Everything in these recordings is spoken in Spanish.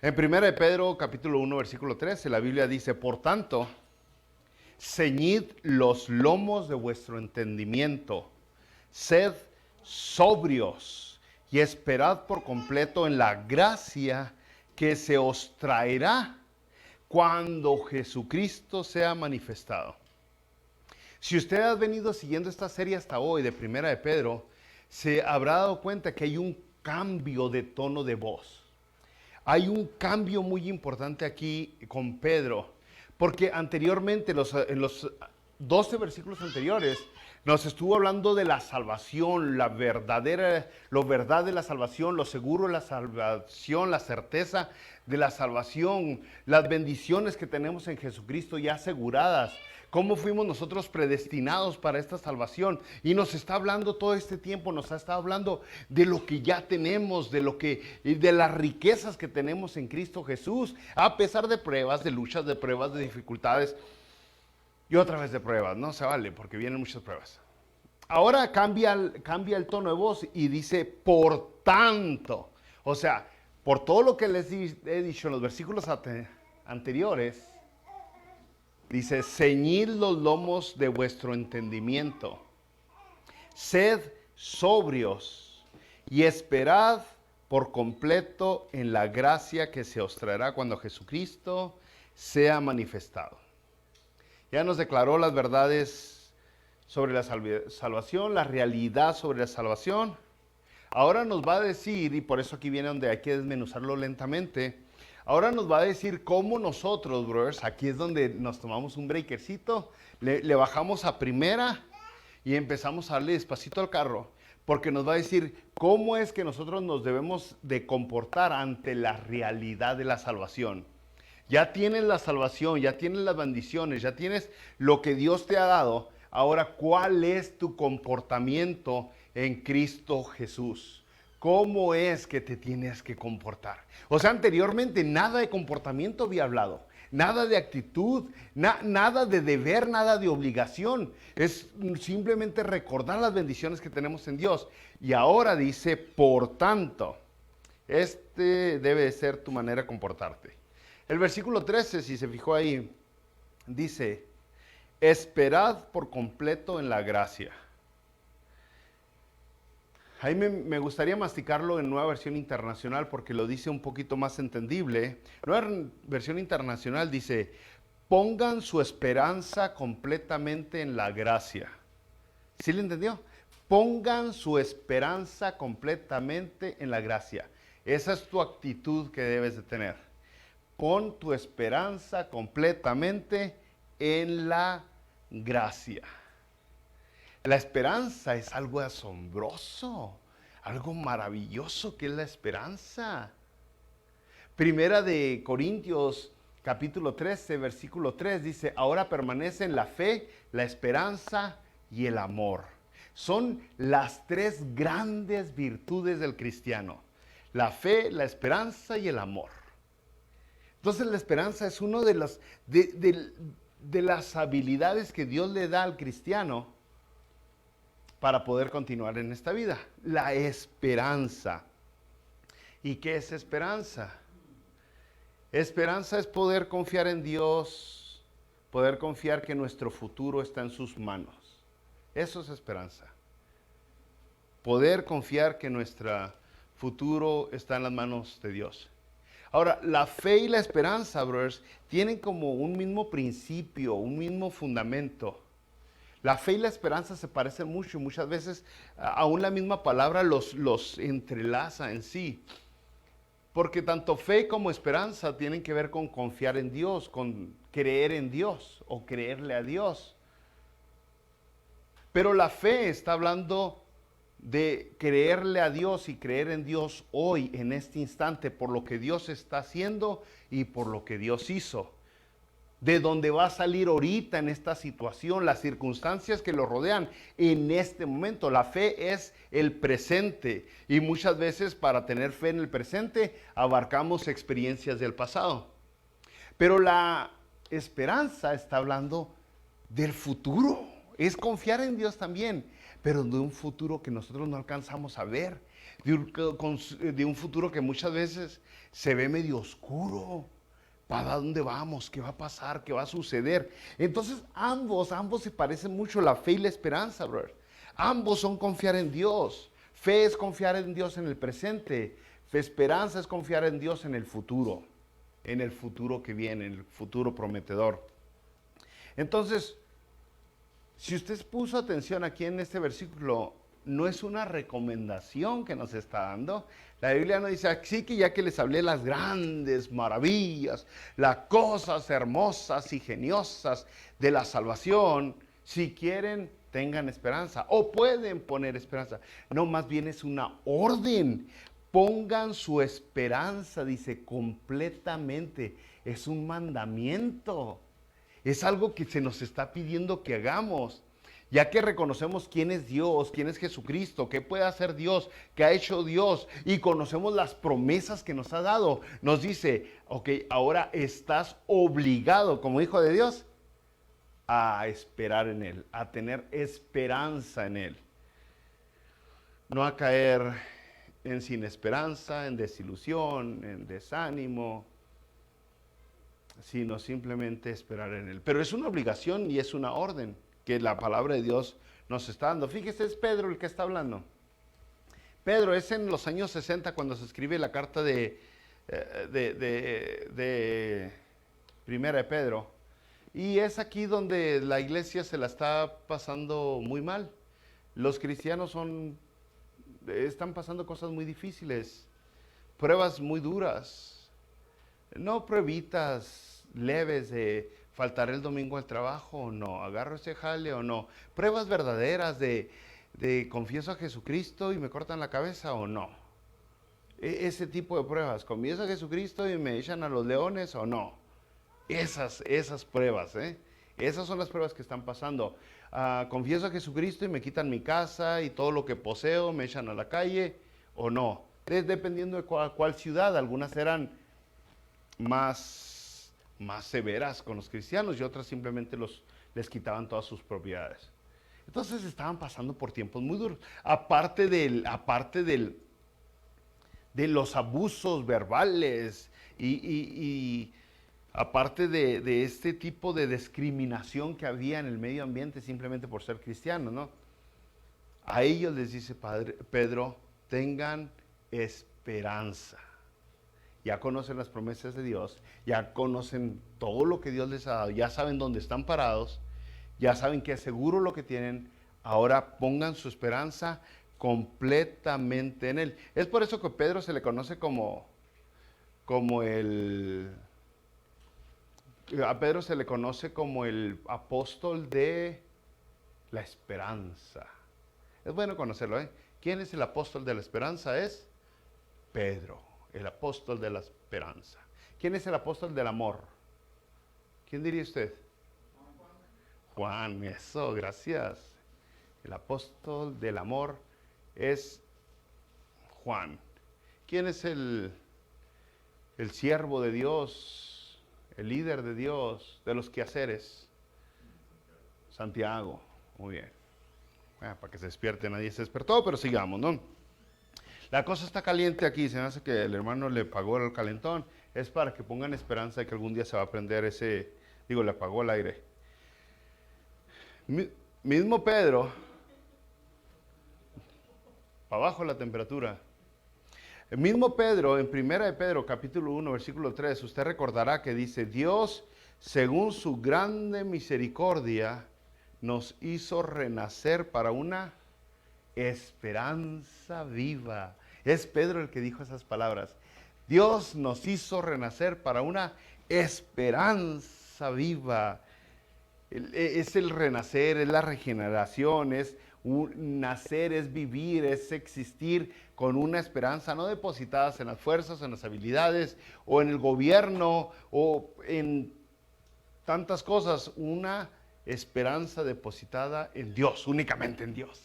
En 1 Pedro capítulo 1 versículo 13 la Biblia dice: por tanto, ceñid los lomos de vuestro entendimiento, sed sobrios y esperad por completo en la gracia que se os traerá cuando Jesucristo sea manifestado. Si usted ha venido siguiendo esta serie hasta hoy de 1 Pedro, se habrá dado cuenta que hay un cambio de tono de voz. Hay un cambio muy importante aquí con Pedro, porque anteriormente, en los 12 versículos anteriores, nos estuvo hablando de la salvación, lo verdad de la salvación, lo seguro de la salvación, la certeza de la salvación, las bendiciones que tenemos en Jesucristo ya aseguradas, cómo fuimos nosotros predestinados para esta salvación. Y nos está hablando todo este tiempo, nos ha estado hablando de lo que ya tenemos, de las riquezas que tenemos en Cristo Jesús, a pesar de pruebas, de luchas, de pruebas, de dificultades. Y otra vez de pruebas, no se vale, porque vienen muchas pruebas. Ahora cambia el tono de voz y dice, por tanto. O sea, por todo lo que les he dicho en los versículos anteriores, dice, ceñid los lomos de vuestro entendimiento, sed sobrios y esperad por completo en la gracia que se os traerá cuando Jesucristo sea manifestado. Ya nos declaró las verdades sobre la salvación, la realidad sobre la salvación. Ahora nos va a decir, y por eso aquí viene donde hay que desmenuzarlo lentamente, ahora nos va a decir cómo nosotros, brothers, aquí es donde nos tomamos un breakercito, le bajamos a primera y empezamos a darle despacito al carro, porque nos va a decir cómo es que nosotros nos debemos de comportar ante la realidad de la salvación. Ya tienes la salvación, ya tienes las bendiciones, ya tienes lo que Dios te ha dado. Ahora, ¿cuál es tu comportamiento en Cristo Jesús? ¿Cómo es que te tienes que comportar? O sea, anteriormente nada de comportamiento había hablado, nada de actitud, nada de deber, nada de obligación. Es simplemente recordar las bendiciones que tenemos en Dios. Y ahora dice, por tanto, debe de ser tu manera de comportarte. El versículo 13, si se fijó ahí, dice, esperad por completo en la gracia. Ahí me gustaría masticarlo en Nueva Versión Internacional porque lo dice un poquito más entendible. Nueva Versión Internacional dice, pongan su esperanza completamente en la gracia. ¿Sí le entendió? Pongan su esperanza completamente en la gracia. Esa es tu actitud que debes de tener. Pon tu esperanza completamente en la gracia. La esperanza es algo asombroso, algo maravilloso que es la esperanza. Primera de Corintios capítulo 13, versículo 3 dice, ahora permanecen la fe, la esperanza y el amor. Son las tres grandes virtudes del cristiano. La fe, la esperanza y el amor. Entonces la esperanza es una de las habilidades que Dios le da al cristiano para poder continuar en esta vida. La esperanza. ¿Y qué es esperanza? Esperanza es poder confiar en Dios, poder confiar que nuestro futuro está en sus manos. Eso es esperanza. Poder confiar que nuestro futuro está en las manos de Dios. Ahora, la fe y la esperanza, brothers, tienen como un mismo principio, un mismo fundamento. La fe y la esperanza se parecen mucho y muchas veces aún la misma palabra los entrelaza en sí. Porque tanto fe como esperanza tienen que ver con confiar en Dios, con creer en Dios o creerle a Dios. Pero la fe está hablando de creerle a Dios y creer en Dios hoy, en este instante, por lo que Dios está haciendo y por lo que Dios hizo. De donde va a salir ahorita en esta situación, las circunstancias que lo rodean en este momento. La fe es el presente y muchas veces para tener fe en el presente abarcamos experiencias del pasado. Pero la esperanza está hablando del futuro. Es confiar en Dios también, pero de un futuro que nosotros no alcanzamos a ver, de un futuro que muchas veces se ve medio oscuro. ¿Para dónde vamos? ¿Qué va a pasar? ¿Qué va a suceder? Entonces ambos se parecen mucho, la fe y la esperanza, brother. Ambos son confiar en Dios. Fe es confiar en Dios en el presente. Esperanza es confiar en Dios en el futuro que viene, en el futuro prometedor. Entonces, si usted puso atención aquí en este versículo, no es una recomendación que nos está dando. La Biblia no dice, así que ya que les hablé las grandes maravillas, las cosas hermosas y geniosas de la salvación, si quieren, tengan esperanza o pueden poner esperanza. No, más bien es una orden. Pongan su esperanza, dice, completamente. Es un mandamiento. Es algo que se nos está pidiendo que hagamos. Ya que reconocemos quién es Dios, quién es Jesucristo, qué puede hacer Dios, qué ha hecho Dios, y conocemos las promesas que nos ha dado, nos dice, ok, ahora estás obligado como hijo de Dios a esperar en Él, a tener esperanza en Él. No a caer en sin esperanza, en desilusión, en desánimo, sino simplemente esperar en Él. Pero es una obligación y es una orden que la palabra de Dios nos está dando. Fíjese, es Pedro el que está hablando. Pedro es en los años 60 cuando se escribe la carta de Primera de Pedro. Y es aquí donde la iglesia se la está pasando muy mal. Los cristianos están pasando cosas muy difíciles, pruebas muy duras, no pruebitas leves de faltar el domingo al trabajo o no, agarro ese jale o no, pruebas verdaderas de confieso a Jesucristo y me cortan la cabeza o no. Ese tipo de pruebas, confieso a Jesucristo y me echan a los leones o no. Esas pruebas, esas son las pruebas que están pasando. Confieso a Jesucristo y me quitan mi casa y todo lo que poseo, me echan a la calle o no. Dependiendo de cuál ciudad, algunas eran más severas con los cristianos y otras simplemente les quitaban todas sus propiedades. Entonces estaban pasando por tiempos muy duros. Aparte de los abusos verbales y aparte de este tipo de discriminación que había en el medio ambiente simplemente por ser cristianos, ¿no? A ellos les dice Pedro, tengan esperanza. Ya conocen las promesas de Dios, ya conocen todo lo que Dios les ha dado, ya saben dónde están parados, ya saben que es seguro lo que tienen. Ahora pongan su esperanza completamente en Él. Es por eso que Pedro se le conoce a Pedro se le conoce como el apóstol de la esperanza. Es bueno conocerlo, ¿eh? ¿Quién es el apóstol de la esperanza? Es Pedro, el apóstol de la esperanza. ¿Quién es el apóstol del amor? ¿Quién diría usted? Juan, eso, gracias. El apóstol del amor es Juan. ¿Quién es el siervo de Dios, el líder de Dios, de los quehaceres? Santiago. Muy bien. Bueno, para que se despierte, nadie se despertó, pero sigamos, ¿no? La cosa está caliente aquí, se me hace que el hermano le pagó el calentón. Es para que pongan esperanza de que algún día se va a prender le apagó el aire. Mismo Pedro, para abajo la temperatura. El mismo Pedro, en Primera de Pedro, capítulo 1, versículo 3, usted recordará que dice, Dios, según su grande misericordia, nos hizo renacer para una esperanza viva. Es Pedro el que dijo esas palabras. Dios nos hizo renacer para una esperanza viva. Es el renacer, es la regeneración, es nacer, es vivir, es existir con una esperanza no depositadas en las fuerzas, en las habilidades o en el gobierno o en tantas cosas, una esperanza depositada en Dios, únicamente en Dios.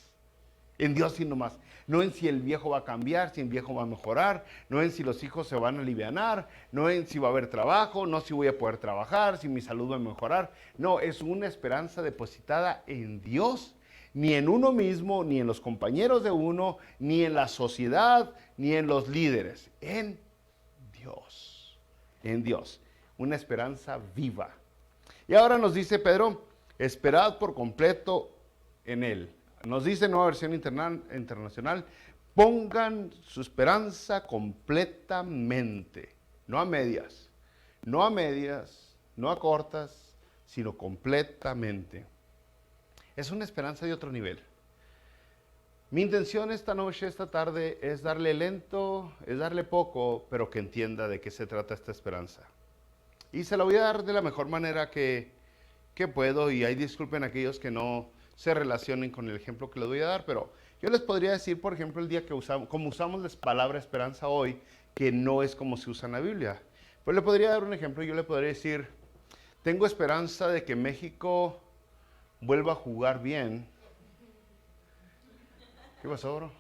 En Dios y no más. No en si el viejo va a cambiar, si el viejo va a mejorar, no en si los hijos se van a alivianar, no en si va a haber trabajo, no si voy a poder trabajar, si mi salud va a mejorar. No, es una esperanza depositada en Dios, ni en uno mismo, ni en los compañeros de uno, ni en la sociedad, ni en los líderes. En Dios. En Dios. Una esperanza viva. Y ahora nos dice Pedro, esperad por completo en Él. Nos dice Nueva Versión Internacional, pongan su esperanza completamente, no a medias, no a medias, no a cortas, sino completamente. Es una esperanza de otro nivel. Mi intención esta noche, esta tarde, es darle lento, es darle poco, pero que entienda de qué se trata esta esperanza. Y se la voy a dar de la mejor manera que puedo, y ahí disculpen a aquellos que no se relacionen con el ejemplo que les voy a dar, pero yo les podría decir, por ejemplo, el día que como usamos la palabra esperanza hoy, que no es como se usa en la Biblia. Pues le podría dar un ejemplo, yo le podría decir, tengo esperanza de que México vuelva a jugar bien. ¿Qué pasó, bro?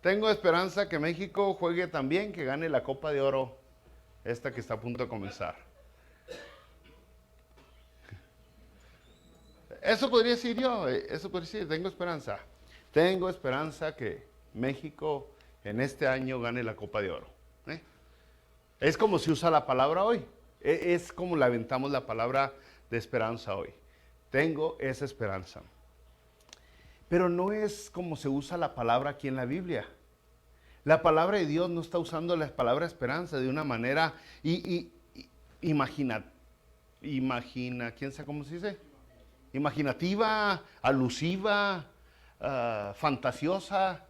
Tengo esperanza que México juegue tan bien que gane la Copa de Oro, esta que está a punto de comenzar. Eso podría decir yo, eso podría decir, tengo esperanza. Tengo esperanza que México en este año gane la Copa de Oro. Es como se usa la palabra hoy. Es como le aventamos la palabra de esperanza hoy. Tengo esa esperanza. Pero no es como se usa la palabra aquí en la Biblia. La palabra de Dios no está usando la palabra esperanza de una manera imagina, ¿quién sabe cómo se dice? Imaginativa, alusiva, fantasiosa.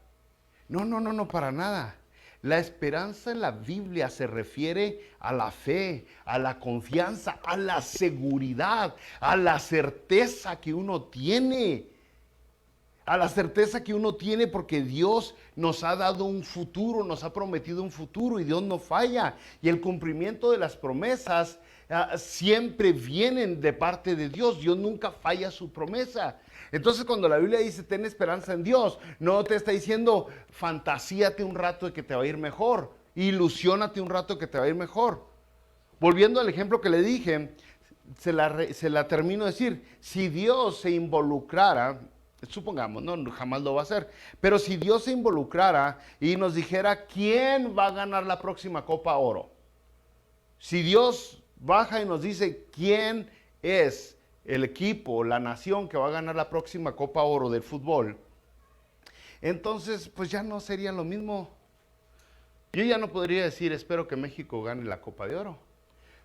No, para nada. La esperanza en la Biblia se refiere a la fe, a la confianza, a la seguridad, a la certeza que uno tiene. A la certeza que uno tiene porque Dios nos ha dado un futuro, nos ha prometido un futuro y Dios no falla. Y el cumplimiento de las promesas siempre vienen de parte de Dios. Dios nunca falla su promesa. Entonces cuando la Biblia dice ten esperanza en Dios, no te está diciendo fantasíate un rato de que te va a ir mejor, ilusiónate un rato que te va a ir mejor. Volviendo al ejemplo que le dije, se la termino de decir, si Dios se involucrara, supongamos, no, jamás lo va a hacer, pero si Dios se involucrara y nos dijera quién va a ganar la próxima Copa Oro, si Dios baja y nos dice quién es el equipo, la nación que va a ganar la próxima Copa Oro del fútbol, entonces pues ya no sería lo mismo. Yo ya no podría decir espero que México gane la Copa de Oro,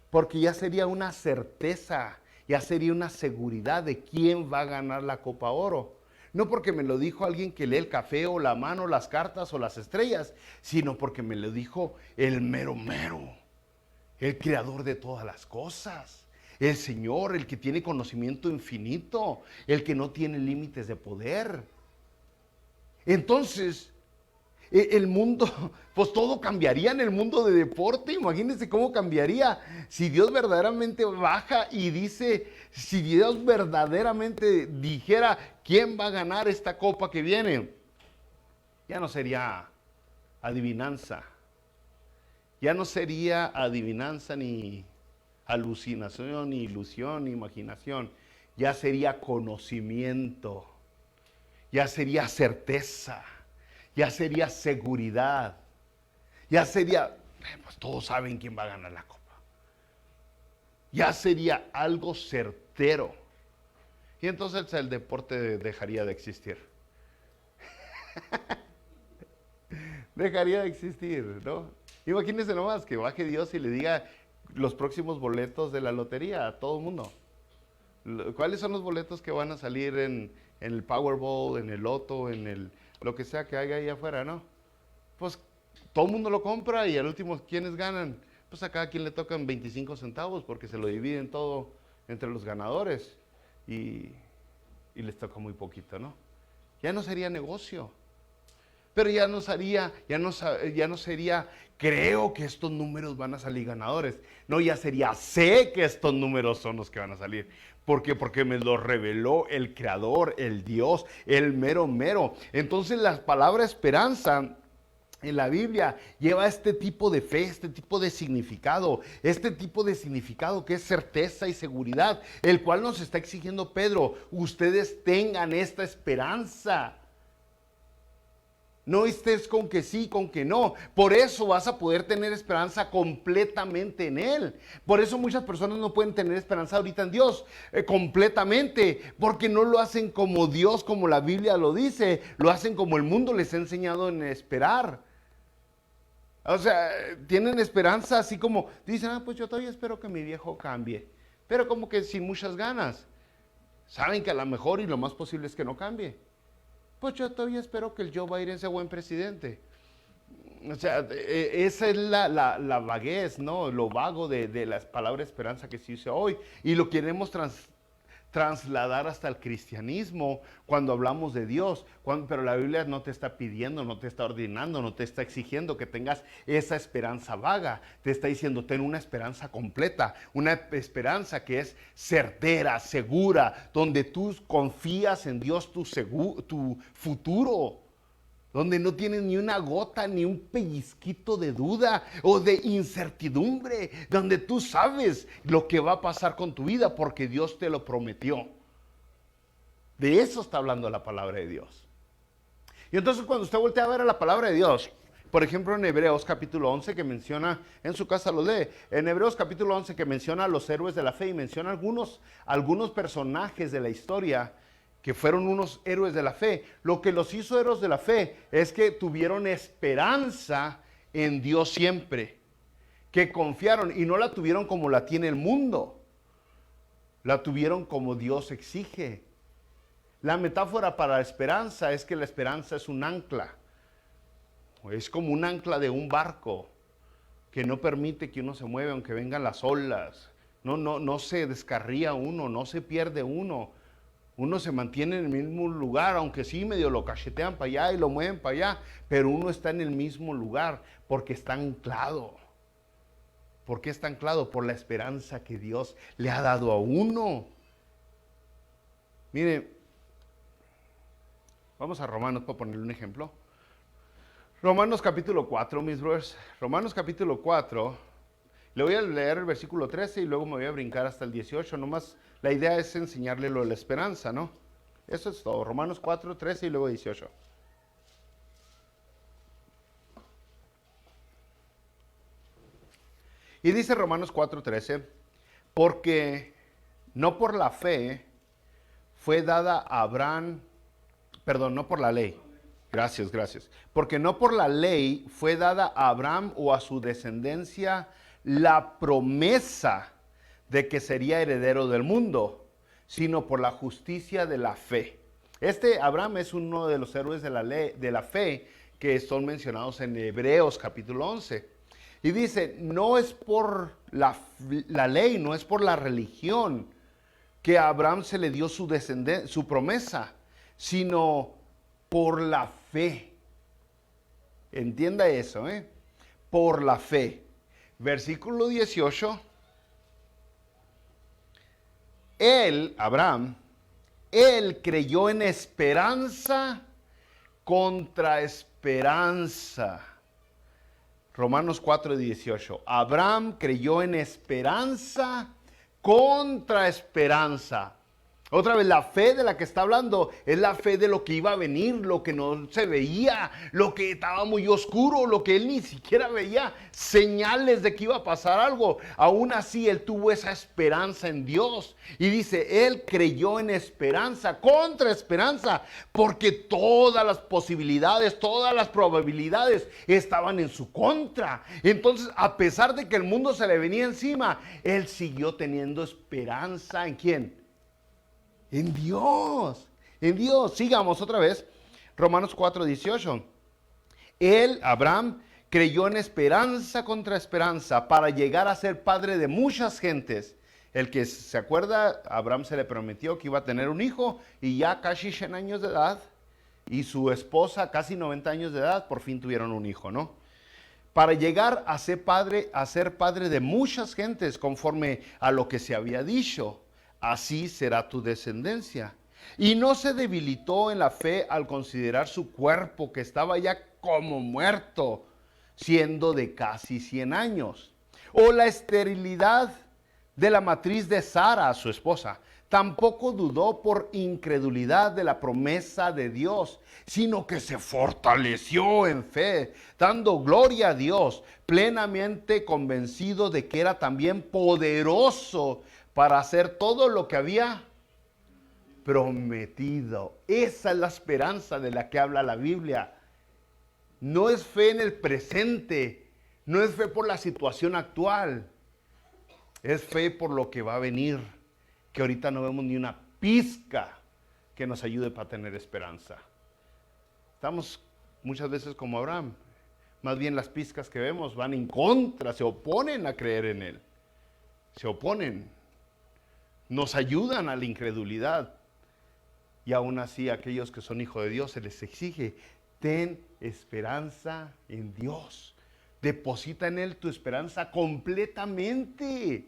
porque ya sería una certeza, ya sería una seguridad de quién va a ganar la Copa Oro. No porque me lo dijo alguien que lee el café o la mano, las cartas o las estrellas, sino porque me lo dijo el mero mero, el creador de todas las cosas, el Señor, el que tiene conocimiento infinito, el que no tiene límites de poder. Entonces, el mundo, pues todo cambiaría en el mundo de deporte. Imagínense cómo cambiaría si Dios verdaderamente baja y dice, si Dios verdaderamente dijera quién va a ganar esta copa que viene. Ya no sería adivinanza. Ya no sería adivinanza ni alucinación, ni ilusión, ni imaginación. Ya sería conocimiento. Ya sería certeza. Ya sería seguridad, ya sería, pues todos saben quién va a ganar la copa. Ya sería algo certero. Y entonces el deporte dejaría de existir. Dejaría de existir, ¿no? Imagínense nomás que baje Dios y le diga los próximos boletos de la lotería a todo el mundo. ¿Cuáles son los boletos que van a salir en el Powerball, en el Loto, en el lo que sea que haya ahí afuera, ¿no? Pues todo el mundo lo compra y al último, ¿quiénes ganan? Pues a cada quien le tocan 25 centavos porque se lo dividen todo entre los ganadores y les toca muy poquito, ¿no? Ya no sería negocio, pero ya no sería, creo que estos números van a salir ganadores. No, ya sería, sé que estos números son los que van a salir. ¿Por qué? Porque me lo reveló el Creador, el Dios, el mero mero. Entonces la palabra esperanza en la Biblia lleva este tipo de fe, este tipo de significado que es certeza y seguridad, el cual nos está exigiendo Pedro. Ustedes tengan esta esperanza. No estés con que sí, con que no. Por eso vas a poder tener esperanza completamente en Él. Por eso muchas personas no pueden tener esperanza ahorita en Dios completamente, porque no lo hacen como Dios, como la Biblia lo dice. Lo hacen como el mundo les ha enseñado en esperar. O sea, tienen esperanza así como, dicen, pues yo todavía espero que mi viejo cambie. Pero como que sin muchas ganas. Saben que a lo mejor y lo más posible es que no cambie. Pues yo todavía espero que el Joe Biden sea buen presidente. O sea, esa es la vaguez, ¿no? Lo vago de la palabra esperanza que se usa hoy. Y lo queremos trasladar hasta el cristianismo cuando hablamos de Dios. Pero la Biblia no te está pidiendo, no te está ordenando, no te está exigiendo que tengas esa esperanza vaga. Te está diciendo, ten una esperanza completa, una esperanza que es certera, segura, donde tú confías en Dios tu futuro. Donde no tienes ni una gota, ni un pellizquito de duda o de incertidumbre, donde tú sabes lo que va a pasar con tu vida porque Dios te lo prometió. De eso está hablando la palabra de Dios. Y entonces cuando usted voltea a ver a la palabra de Dios, por ejemplo en Hebreos capítulo 11 que menciona, en su casa lo lee, en Hebreos capítulo 11 que menciona a los héroes de la fe y menciona algunos personajes de la historia que fueron unos héroes de la fe. Lo que los hizo héroes de la fe es que tuvieron esperanza en Dios siempre, que confiaron y no la tuvieron como la tiene el mundo, la tuvieron como Dios exige. La metáfora para la esperanza es que la esperanza es un ancla, es como un ancla de un barco que no permite que uno se mueva aunque vengan las olas, no se descarría uno, no se pierde uno. Uno se mantiene en el mismo lugar, aunque sí medio lo cachetean para allá y lo mueven para allá, pero uno está en el mismo lugar porque está anclado. ¿Por qué está anclado? Por la esperanza que Dios le ha dado a uno. Mire, vamos a Romanos para ponerle un ejemplo. Romanos capítulo 4, mis brothers. Romanos capítulo 4. Le voy a leer el versículo 13 y luego me voy a brincar hasta el 18. Nomás la idea es enseñarle lo de la esperanza, ¿no? Eso es todo. Romanos 4, 13 y luego 18. Y dice Romanos 4, 13, porque no por la fe fue dada a Abraham, perdón, no por la ley. Gracias. Porque no por la ley fue dada a Abraham o a su descendencia la promesa de que sería heredero del mundo, sino por la justicia de la fe. Abraham es uno de los héroes de la fe que son mencionados en Hebreos capítulo 11. Y dice, no es por la ley, no es por la religión que a Abraham se le dio su promesa, sino por la fe. Entienda eso, por la fe. Versículo 18. Abraham, creyó en esperanza contra esperanza. Romanos 4, 18. Abraham creyó en esperanza contra esperanza. Otra vez, la fe de la que está hablando es la fe de lo que iba a venir, lo que no se veía, lo que estaba muy oscuro, lo que él ni siquiera veía, señales de que iba a pasar algo. Aún así, él tuvo esa esperanza en Dios. Y dice, él creyó en esperanza, contra esperanza, porque todas las posibilidades, todas las probabilidades estaban en su contra. Entonces, a pesar de que el mundo se le venía encima, él siguió teniendo esperanza. ¿En quién? En Dios, Sigamos otra vez. Romanos 4, 18. Abraham, creyó en esperanza contra esperanza para llegar a ser padre de muchas gentes. El que se acuerda, Abraham se le prometió que iba a tener un hijo y ya casi 100 años de edad y su esposa casi 90 años de edad, por fin tuvieron un hijo, ¿no? Para llegar a ser padre de muchas gentes conforme a lo que se había dicho. Así será tu descendencia. Y no se debilitó en la fe al considerar su cuerpo, que estaba ya como muerto, siendo de casi 100 años. O la esterilidad de la matriz de Sara, su esposa. Tampoco dudó por incredulidad de la promesa de Dios, sino que se fortaleció en fe, dando gloria a Dios, plenamente convencido de que era también poderoso para hacer todo lo que había prometido. Esa es la esperanza de la que habla la Biblia. No es fe en el presente, no es fe por la situación actual, es fe por lo que va a venir, que ahorita no vemos ni una pizca que nos ayude para tener esperanza. Estamos muchas veces como Abraham, más bien las pizcas que vemos van en contra, se oponen a creer en Él, se oponen, nos ayudan a la incredulidad. Y aún así, a aquellos que son hijos de Dios se les exige, ten esperanza en Dios. Deposita en Él tu esperanza completamente.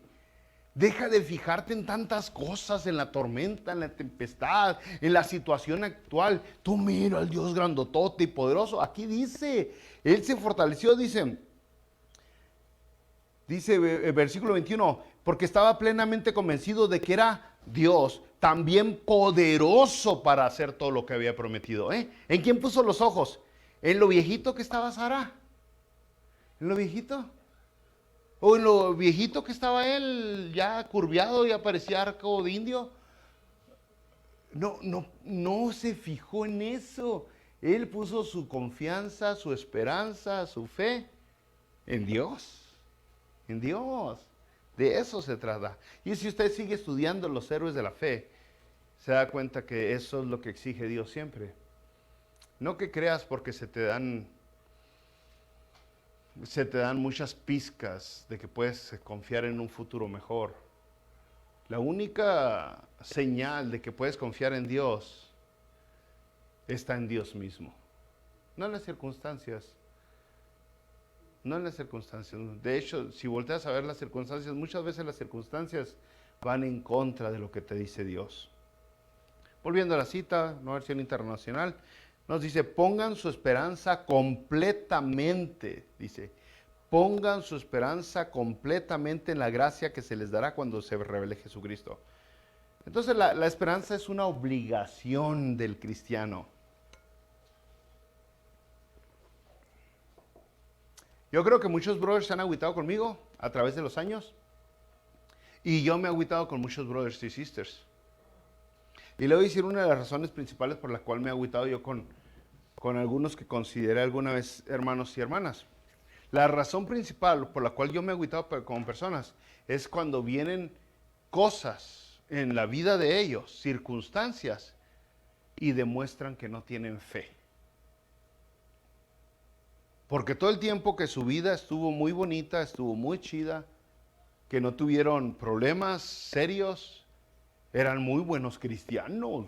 Deja de fijarte en tantas cosas, en la tormenta, en la tempestad, en la situación actual. Tú mira al Dios grandotote y poderoso. Aquí dice, Él se fortaleció, dice el versículo 21, porque estaba plenamente convencido de que era Dios, también poderoso para hacer todo lo que había prometido. ¿En quién puso los ojos? ¿En lo viejito que estaba Sara? ¿En lo viejito? ¿O en lo viejito que estaba él, ya curviado y parecía arco de indio? No se fijó en eso. Él puso su confianza, su esperanza, su fe en Dios. En Dios. De eso se trata. Y si usted sigue estudiando los héroes de la fe, se da cuenta que eso es lo que exige Dios siempre. No que creas porque se te dan muchas pizcas de que puedes confiar en un futuro mejor. La única señal de que puedes confiar en Dios está en Dios mismo, no en las circunstancias. No en las circunstancias. De hecho, si volteas a ver las circunstancias, muchas veces las circunstancias van en contra de lo que te dice Dios. Volviendo a la cita, Nueva Versión Internacional, nos dice, pongan su esperanza completamente, dice, pongan su esperanza completamente en la gracia que se les dará cuando se revele Jesucristo. Entonces la esperanza es una obligación del cristiano. Yo creo que muchos brothers se han agüitado conmigo a través de los años. Y yo me he agüitado con muchos brothers y sisters. Y le voy a decir una de las razones principales por la cual me he agüitado yo con algunos que consideré alguna vez hermanos y hermanas. La razón principal por la cual yo me he agüitado con personas es cuando vienen cosas en la vida de ellos, circunstancias, y demuestran que no tienen fe. Porque todo el tiempo que su vida estuvo muy bonita, estuvo muy chida, que no tuvieron problemas serios, eran muy buenos cristianos.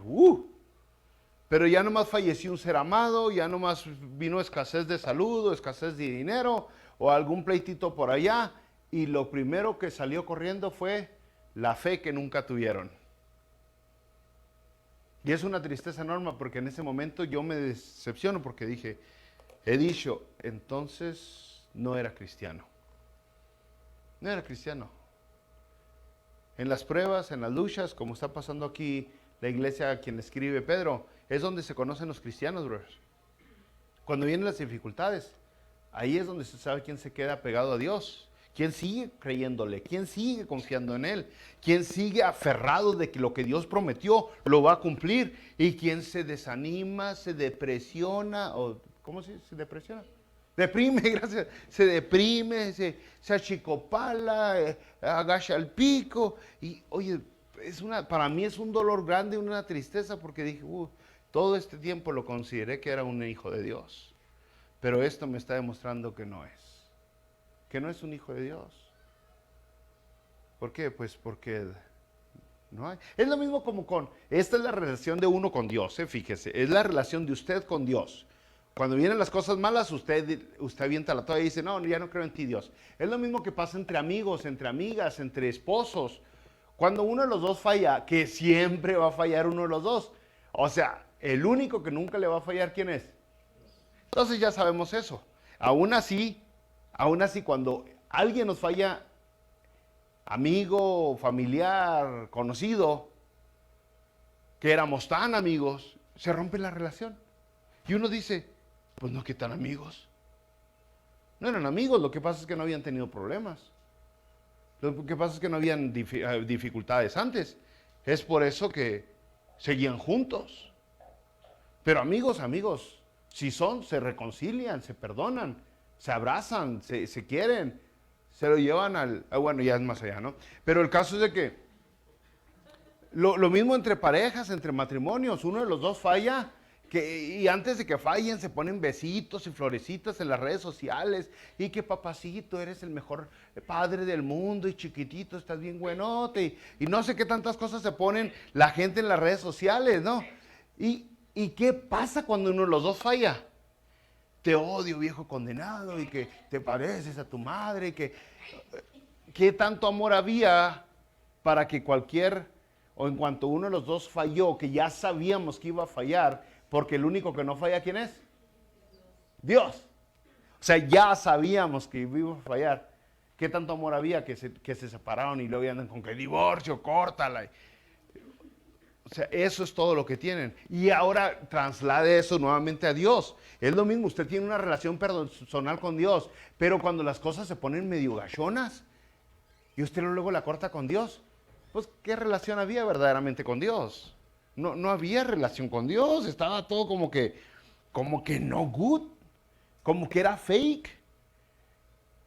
Pero ya nomás falleció un ser amado, ya nomás vino escasez de salud, o escasez de dinero, o algún pleitito por allá, y lo primero que salió corriendo fue la fe que nunca tuvieron. Y es una tristeza enorme porque en ese momento yo me decepciono porque dije, he dicho, entonces no era cristiano. No era cristiano. En las pruebas, en las luchas, como está pasando aquí la iglesia a quien escribe Pedro, es donde se conocen los cristianos, brothers. Cuando vienen las dificultades, ahí es donde se sabe quién se queda pegado a Dios, quién sigue creyéndole, quién sigue confiando en Él, quién sigue aferrado de que lo que Dios prometió lo va a cumplir, y quién se desanima, se depresiona, o ¿cómo se depresiona? Deprime, gracias. Se deprime, se achicopala, agacha el pico. Y oye, para mí es un dolor grande, una tristeza, porque dije, todo este tiempo lo consideré que era un hijo de Dios. Pero esto me está demostrando que no es. Que no es un hijo de Dios. ¿Por qué? Pues porque no hay. Es lo mismo como esta es la relación de uno con Dios, fíjese. Es la relación de usted con Dios. Cuando vienen las cosas malas, usted avienta la toalla y dice, no, ya no creo en ti, Dios. Es lo mismo que pasa entre amigos, entre amigas, entre esposos. Cuando uno de los dos falla, que siempre va a fallar uno de los dos. O sea, el único que nunca le va a fallar, ¿quién es? Entonces ya sabemos eso. Aún así cuando alguien nos falla, amigo, familiar, conocido, que éramos tan amigos, se rompe la relación. Y uno dice, pues no, que tan amigos. No eran amigos, lo que pasa es que no habían tenido problemas. Lo que pasa es que no habían dificultades antes. Es por eso que seguían juntos. Pero amigos, si son, se reconcilian, se perdonan, se abrazan, se quieren, se lo llevan al... bueno, ya es más allá, ¿no? Pero el caso es de que lo mismo entre parejas, entre matrimonios, uno de los dos falla, y antes de que fallen se ponen besitos y florecitas en las redes sociales, y que papacito, eres el mejor padre del mundo, y chiquitito, estás bien buenote, y no sé qué tantas cosas se ponen la gente en las redes sociales, ¿no? ¿Y qué pasa cuando uno de los dos falla? Te odio, viejo condenado, y que te pareces a tu madre, y que... ¿Qué tanto amor había para que o en cuanto uno de los dos falló, que ya sabíamos que iba a fallar, porque el único que no falla, ¿quién es? Dios. O sea, ya sabíamos que iba a fallar. ¿Qué tanto amor había que se separaron y luego andan con que divorcio, córtala? O sea, eso es todo lo que tienen. Y ahora traslade eso nuevamente a Dios. Es lo mismo, usted tiene una relación personal con Dios, pero cuando las cosas se ponen medio gachonas y usted luego la corta con Dios, pues ¿qué relación había verdaderamente con Dios? No había relación con Dios, estaba todo como que no good, como que era fake,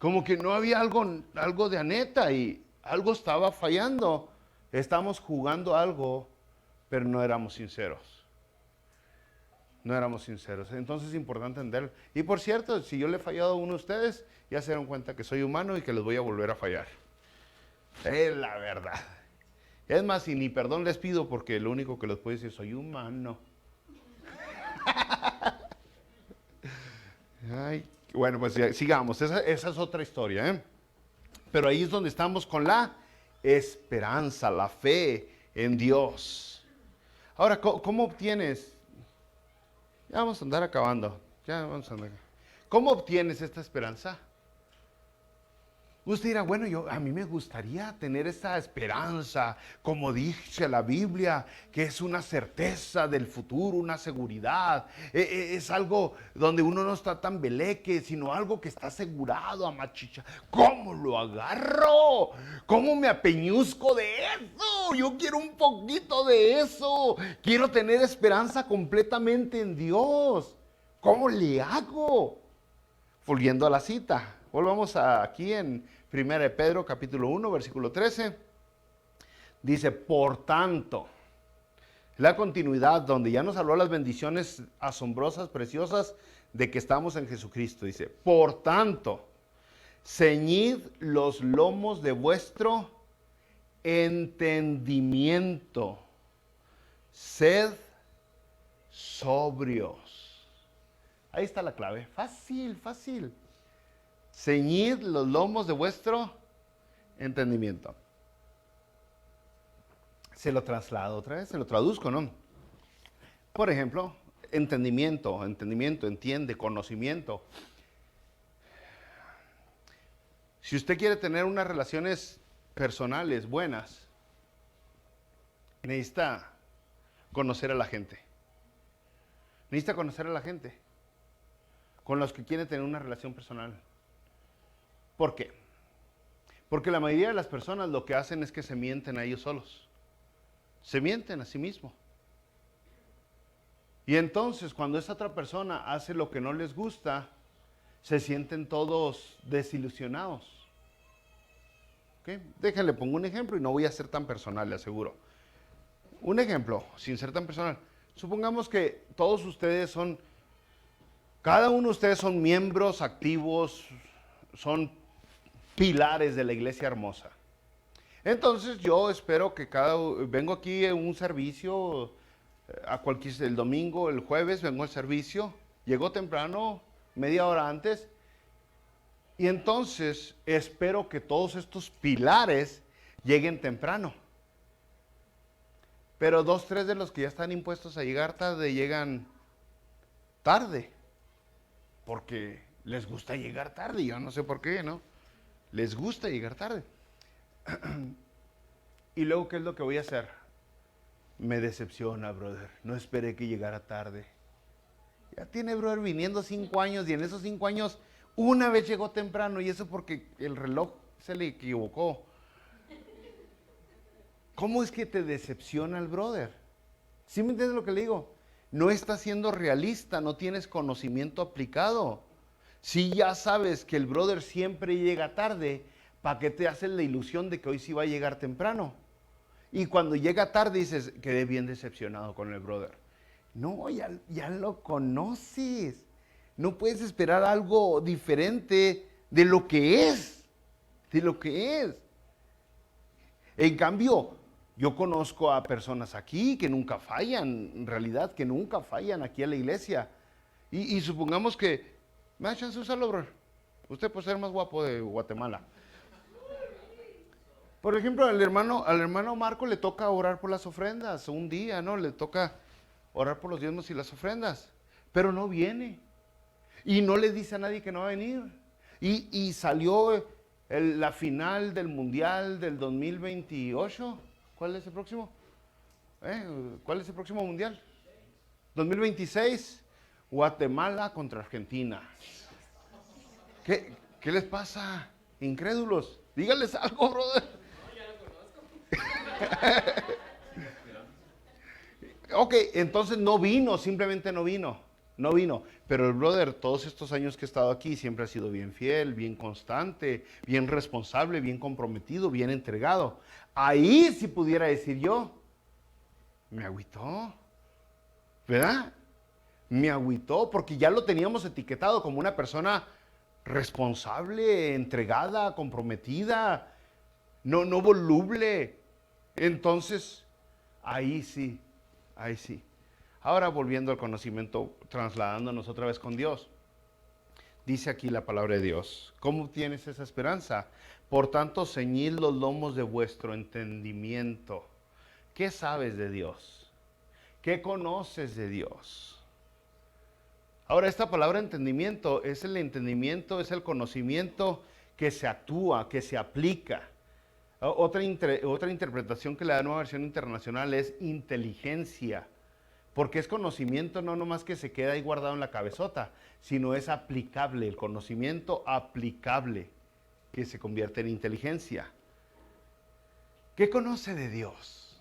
como que no había algo de neta y algo estaba fallando. Estábamos jugando algo, pero no éramos sinceros. No éramos sinceros. Entonces es importante entenderlo. Y por cierto, si yo le he fallado a uno de ustedes, ya se dieron cuenta que soy humano y que les voy a volver a fallar. Es la verdad. Es más, y ni perdón les pido porque lo único que les puedo decir, soy humano. Ay, bueno, pues sigamos. Esa es otra historia, ¿eh? Pero ahí es donde estamos con la esperanza, la fe en Dios. Ahora, ¿cómo obtienes? Ya vamos a andar acabando. ¿Cómo obtienes esta esperanza? Usted dirá, bueno, a mí me gustaría tener esa esperanza, como dice la Biblia, que es una certeza del futuro, una seguridad. Es algo donde uno no está tan beleque, sino algo que está asegurado, amachicha. ¿Cómo lo agarro? ¿Cómo me apeñuzco de eso? Yo quiero un poquito de eso. Quiero tener esperanza completamente en Dios. ¿Cómo le hago? Volviendo a la cita, volvamos aquí en 1 de Pedro capítulo 1, versículo 13. Dice, por tanto, la continuidad donde ya nos habló las bendiciones asombrosas, preciosas de que estamos en Jesucristo. Dice, por tanto, ceñid los lomos de vuestro entendimiento, sed sobrios. Ahí está la clave, fácil, fácil. Ceñid los lomos de vuestro entendimiento. Se lo traslado otra vez, se lo traduzco, ¿no? Por ejemplo, entendimiento, entiende, conocimiento. Si usted quiere tener unas relaciones personales buenas, necesita conocer a la gente. Necesita conocer a la gente con los que quiere tener una relación personal. ¿Por qué? Porque la mayoría de las personas lo que hacen es que se mienten a ellos solos. Se mienten a sí mismos. Y entonces cuando esa otra persona hace lo que no les gusta, se sienten todos desilusionados. ¿Okay? Déjenle, pongo un ejemplo y no voy a ser tan personal, le aseguro. Un ejemplo, sin ser tan personal. Supongamos que todos ustedes cada uno de ustedes son miembros activos, son pilares de la iglesia hermosa. Entonces yo espero que vengo aquí a un servicio, el domingo, el jueves vengo al servicio, llego temprano, media hora antes, y entonces espero que todos estos pilares lleguen temprano. Pero 2, 3 de los que ya están impuestos a llegar tarde, llegan tarde. porque les gusta llegar tarde. Yo no sé por qué, ¿no? Les gusta llegar tarde. Y luego, ¿qué es lo que voy a hacer? Me decepciona, brother. No esperé que llegara tarde. Ya tiene, brother, viniendo 5 años y en esos 5 años una vez llegó temprano y eso porque el reloj se le equivocó. ¿Cómo es que te decepciona el brother? ¿Sí me entiendes lo que le digo? No estás siendo realista, no tienes conocimiento aplicado. Si ya sabes que el brother siempre llega tarde, ¿para qué te haces la ilusión de que hoy sí va a llegar temprano? Y cuando llega tarde dices, quedé bien decepcionado con el brother. No, ya lo conoces. No puedes esperar algo diferente de lo que es. De lo que es. En cambio, yo conozco a personas aquí que nunca fallan, en realidad, que nunca fallan aquí a la iglesia. Y supongamos que, me da chance de usarlo, bro. Usted puede ser el más guapo de Guatemala. Por ejemplo, al hermano Marco le toca orar por las ofrendas, un día, ¿no? Le toca orar por los diezmos y las ofrendas, pero no viene. Y no le dice a nadie que no va a venir. Y salió la final del Mundial del 2028. ¿Cuál es el próximo? ¿Cuál es el próximo Mundial? 2026. Guatemala contra Argentina. ¿Qué les pasa? Incrédulos. Díganles algo, brother. Ok, entonces no vino, simplemente no vino. No vino. Pero el brother, todos estos años que he estado aquí, siempre ha sido bien fiel, bien constante, bien responsable, bien comprometido, bien entregado. Ahí sí pudiera decir yo, me agüitó, ¿verdad? Me agüitó porque ya lo teníamos etiquetado como una persona responsable, entregada, comprometida, no voluble. Entonces, ahí sí, ahí sí. Ahora volviendo al conocimiento, trasladándonos otra vez con Dios. Dice aquí la palabra de Dios. ¿Cómo tienes esa esperanza? Por tanto, ceñid los lomos de vuestro entendimiento. ¿Qué sabes de Dios? ¿Qué conoces de Dios? Ahora, esta palabra entendimiento es el entendimiento, es el conocimiento que se actúa, que se aplica. Otra interpretación que le da Nueva Versión Internacional es inteligencia. Porque es conocimiento no nomás que se queda ahí guardado en la cabezota, sino es aplicable, el conocimiento aplicable que se convierte en inteligencia. ¿Qué conoce de Dios?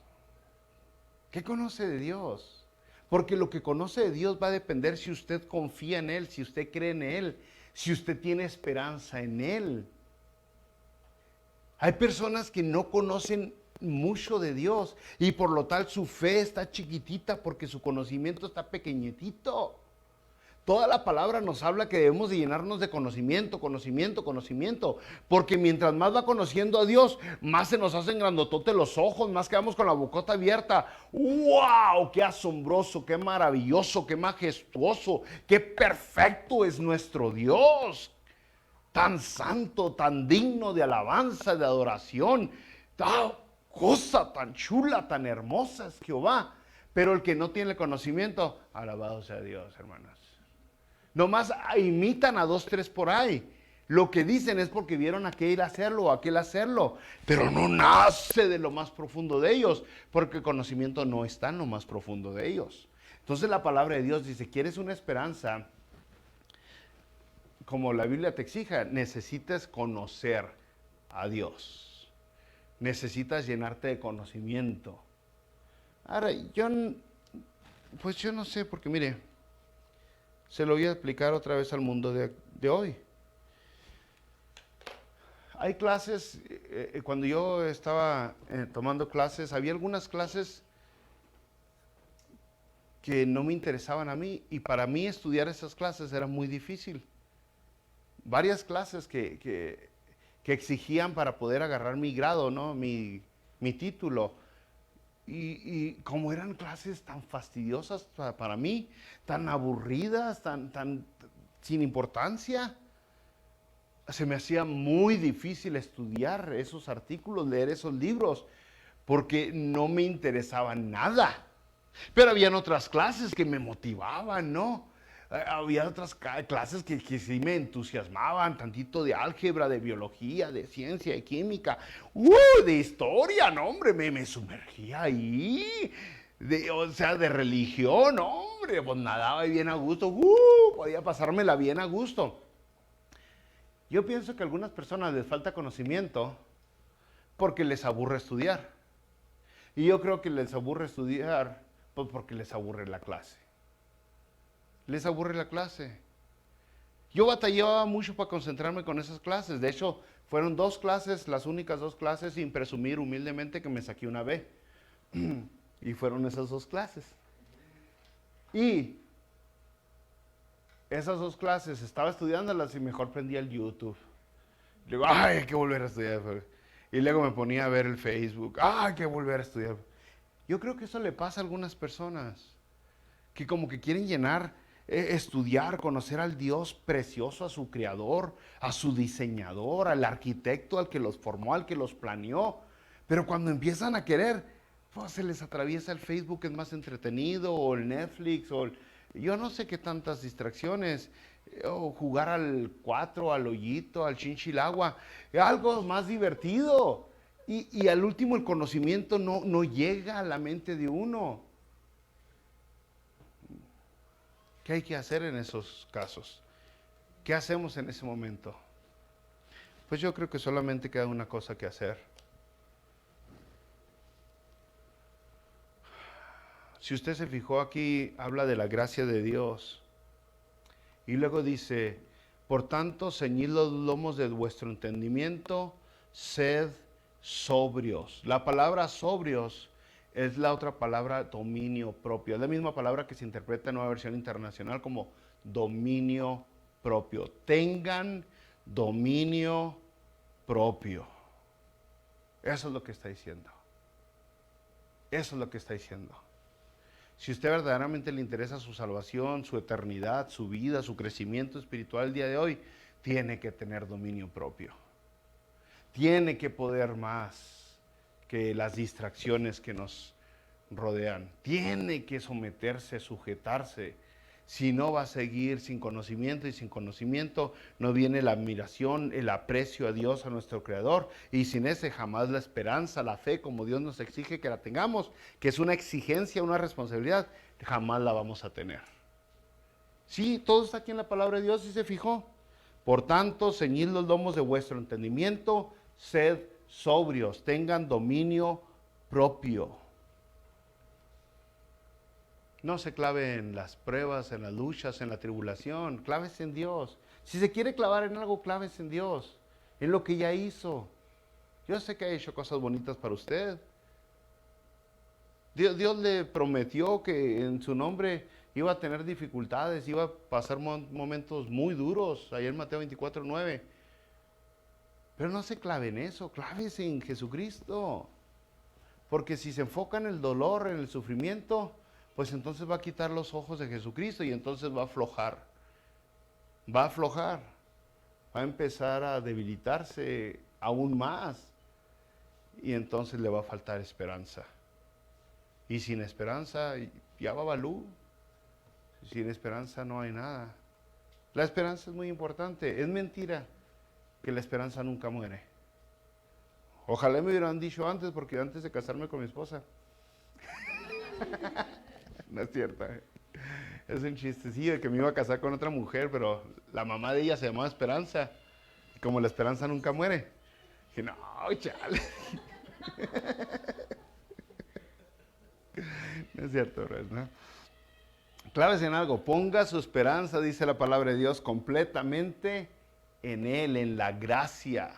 ¿Qué conoce de Dios? Porque lo que conoce de Dios va a depender si usted confía en Él, si usted cree en Él, si usted tiene esperanza en Él. Hay personas que no conocen mucho de Dios y por lo tal su fe está chiquitita porque su conocimiento está pequeñitito. Toda la palabra nos habla que debemos de llenarnos de conocimiento, porque mientras más va conociendo a Dios, más se nos hacen grandototes los ojos, más quedamos con la bocota abierta. ¡Wow! ¡Qué asombroso, qué maravilloso, qué majestuoso, qué perfecto es nuestro Dios! Tan santo, tan digno de alabanza, de adoración. Cosa tan chula, tan hermosa es Jehová. Pero el que no tiene el conocimiento, alabado sea Dios, hermanos. Nomás imitan a 2, 3 por ahí. Lo que dicen es porque vieron a aquel hacerlo o aquel hacerlo. Pero no nace de lo más profundo de ellos, porque el conocimiento no está en lo más profundo de ellos. Entonces la palabra de Dios dice, ¿quieres una esperanza? Como la Biblia te exija, necesitas conocer a Dios. Necesitas llenarte de conocimiento. Ahora, yo no sé, porque mire, se lo voy a explicar otra vez al mundo de hoy. Hay clases, cuando yo estaba tomando clases, había algunas clases que no me interesaban a mí, y para mí estudiar esas clases era muy difícil. Varias clases que exigían para poder agarrar mi grado, ¿no? mi título. Y como eran clases tan fastidiosas para mí, tan aburridas, tan sin importancia, se me hacía muy difícil estudiar esos artículos, leer esos libros, porque no me interesaba nada. Pero habían otras clases que me motivaban, ¿no? Había otras clases que sí me entusiasmaban, tantito de álgebra, de biología, de ciencia, de química, de historia, no, hombre, me sumergía ahí. O sea, de religión, hombre, pues nadaba bien a gusto, podía pasármela bien a gusto. Yo pienso que a algunas personas les falta conocimiento porque les aburre estudiar. Y yo creo que les aburre estudiar pues porque les aburre la clase. Les aburre la clase. Yo batallaba mucho para concentrarme con esas clases. De hecho, fueron 2 clases, las únicas 2 clases, sin presumir humildemente que me saqué una B. Y fueron esas 2 clases. Y esas 2 clases estaba estudiándolas y mejor prendía el YouTube. Le digo, ay, hay que volver a estudiar. Y luego me ponía a ver el Facebook. Ay, hay que volver a estudiar. Yo creo que eso le pasa a algunas personas. Que como que quieren llenar, estudiar, conocer al Dios precioso, a su creador, a su diseñador, al arquitecto, al que los formó, al que los planeó. Pero cuando empiezan a querer, pues se les atraviesa el Facebook, que es más entretenido, o el Netflix, o yo no sé qué tantas distracciones, o jugar al 4, al hoyito, al chinchilagua, algo más divertido. Y al último el conocimiento no llega a la mente de uno. ¿Qué hay que hacer en esos casos? ¿Qué hacemos en ese momento? Pues yo creo que solamente queda una cosa que hacer. Si usted se fijó aquí, habla de la gracia de Dios. Y luego dice, por tanto, ceñid los lomos de vuestro entendimiento, sed sobrios. La palabra sobrios es la otra palabra dominio propio. Es la misma palabra que se interpreta en Nueva Versión Internacional como dominio propio. Tengan dominio propio. Eso es lo que está diciendo. Eso es lo que está diciendo. Si a usted verdaderamente le interesa su salvación, su eternidad, su vida, su crecimiento espiritual el día de hoy, tiene que tener dominio propio. Tiene que poder más que las distracciones que nos rodean. Tiene que someterse, sujetarse. Si no, va a seguir sin conocimiento, y sin conocimiento no viene la admiración, el aprecio a Dios, a nuestro Creador, y sin ese jamás la esperanza, la fe, como Dios nos exige que la tengamos, que es una exigencia, una responsabilidad, jamás la vamos a tener. Sí, todo está aquí en la palabra de Dios, y se fijó. Por tanto, ceñid los lomos de vuestro entendimiento, sed sobrios, tengan dominio propio. No se clave en las pruebas, en las luchas, en la tribulación. Clávese en Dios. Si se quiere clavar en algo, clávese en Dios, en lo que ya hizo. Yo sé que ha hecho cosas bonitas para usted. Dios le prometió que en su nombre iba a tener dificultades, iba a pasar momentos muy duros, ayer en Mateo 24:9. Pero no se clave en eso, clávese en Jesucristo. Porque si se enfoca en el dolor, en el sufrimiento, pues entonces va a quitar los ojos de Jesucristo y entonces va a aflojar. Va a aflojar. Va a empezar a debilitarse aún más. Y entonces le va a faltar esperanza. Y sin esperanza ya va balú. Sin esperanza no hay nada. La esperanza es muy importante. Es mentira que la esperanza nunca muere. Ojalá me hubieran dicho antes, porque antes de casarme con mi esposa. No es cierto. Es un chistecillo de que me iba a casar con otra mujer, pero la mamá de ella se llamaba Esperanza. Y como la esperanza nunca muere, dije, no, chale. No es cierto, ¿no? Clávese en algo, ponga su esperanza, dice la palabra de Dios, completamente en Él, en la gracia.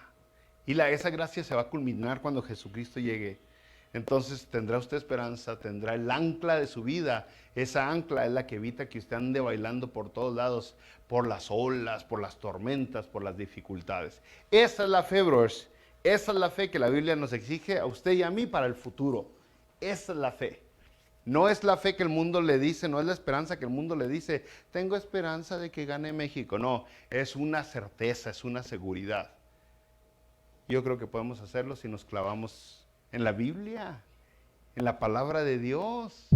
Y esa gracia se va a culminar cuando Jesucristo llegue. Entonces tendrá usted esperanza, tendrá el ancla de su vida. Esa ancla es la que evita que usted ande bailando por todos lados, por las olas, por las tormentas, por las dificultades. Esa es la fe, brothers. Esa es la fe que la Biblia nos exige a usted y a mí para el futuro. Esa es la fe. No es la fe que el mundo le dice, no es la esperanza que el mundo le dice, tengo esperanza de que gane México. No, es una certeza, es una seguridad. Yo creo que podemos hacerlo si nos clavamos en la Biblia, en la palabra de Dios.